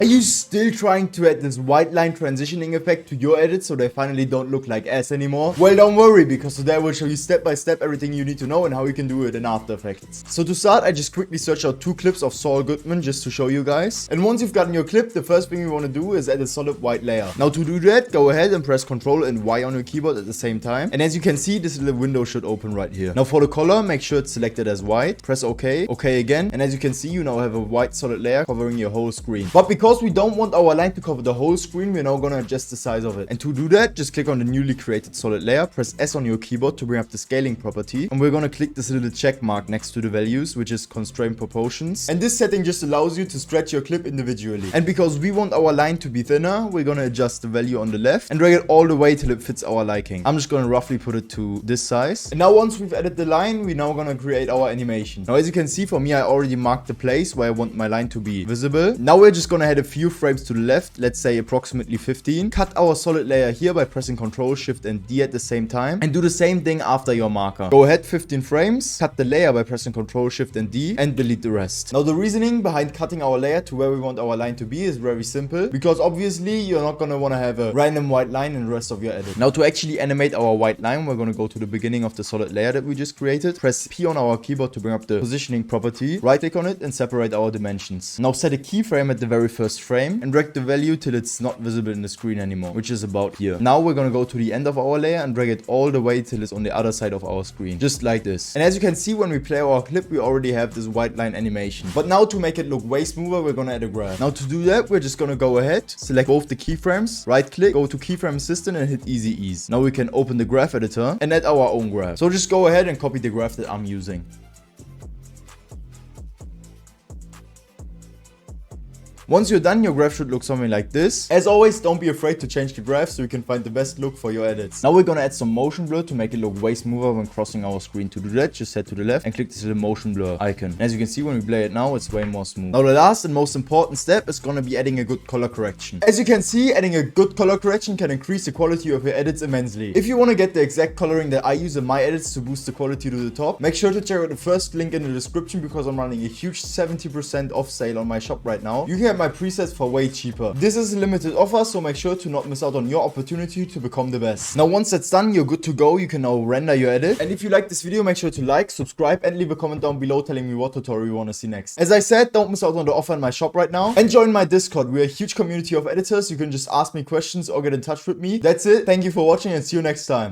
Are you still trying to add this white line transitioning effect to your edits so they finally don't look like ass anymore? Well, don't worry, because today I will show you step by step everything you need to know and how you can do it in After Effects. So to start, I just quickly searched out 2 clips of Saul Goodman just to show you guys. And once you've gotten your clip, the first thing you want to do is add a solid white layer. Now to do that, go ahead and press Ctrl and Y on your keyboard at the same time. And as you can see, this little window should open right here. Now for the color, make sure it's selected as white. Press OK. OK again. And as you can see, you now have a white solid layer covering your whole screen. But because we don't want our line to cover the whole screen, we're now gonna adjust the size of it. And to do that, just click on the newly created solid layer, press S on your keyboard to bring up the scaling property, and we're gonna click this little check mark next to the values, which is constraint proportions. And this setting just allows you to stretch your clip individually. And because we want our line to be thinner, we're gonna adjust the value on the left and drag it all the way till it fits our liking. I'm just gonna roughly put it to this size. And now once we've added the line, we're now gonna create our animation. Now as you can see, for me, I already marked the place where I want my line to be visible. Now we're just gonna add a few frames to the left, let's say approximately 15. Cut our solid layer here by pressing Ctrl, Shift and D at the same time, and do the same thing after your marker. Go ahead 15 frames, cut the layer by pressing Ctrl, Shift and D, and delete the rest. Now the reasoning behind cutting our layer to where we want our line to be is very simple, because obviously you're not gonna wanna have a random white line in the rest of your edit. Now to actually animate our white line, we're gonna go to the beginning of the solid layer that we just created, press P on our keyboard to bring up the positioning property, right click on it and separate our dimensions. Now set a keyframe at the very first frame and drag the value till it's not visible in the screen anymore, which is about here. Now we're gonna go to the end of our layer and drag it all the way till it's on the other side of our screen, just like this. And as you can see, when we play our clip, we already have this white line animation. But now to make it look way smoother, we're gonna add a graph. Now to do that, we're just gonna go ahead, select both the keyframes, right click, go to keyframe assistant and hit easy ease. Now we can open the graph editor and add our own graph. So just go ahead and copy the graph that I'm using. Once you're done, your graph should look something like this. As always, don't be afraid to change the graph so you can find the best look for your edits. Now we're gonna add some motion blur to make it look way smoother when crossing our screen. To do that, just head to the left and click this little motion blur icon. And as you can see, when we play it now, it's way more smooth. Now the last and most important step is gonna be adding a good color correction. As you can see, adding a good color correction can increase the quality of your edits immensely. If you wanna get the exact coloring that I use in my edits to boost the quality to the top, make sure to check out the first link in the description, because I'm running a huge 70% off sale on my shop right now. You can get my presets for way cheaper. This is a limited offer, so make sure to not miss out on your opportunity to become the best. Now once that's done, you're good to go. You can now render your edit. And if you like this video, make sure to like, subscribe and leave a comment down below telling me what tutorial you want to see next. As I said, don't miss out on the offer in my shop right now, and join my Discord. We're a huge community of editors. You can just ask me questions or get in touch with me. That's it. Thank you for watching and see you next time.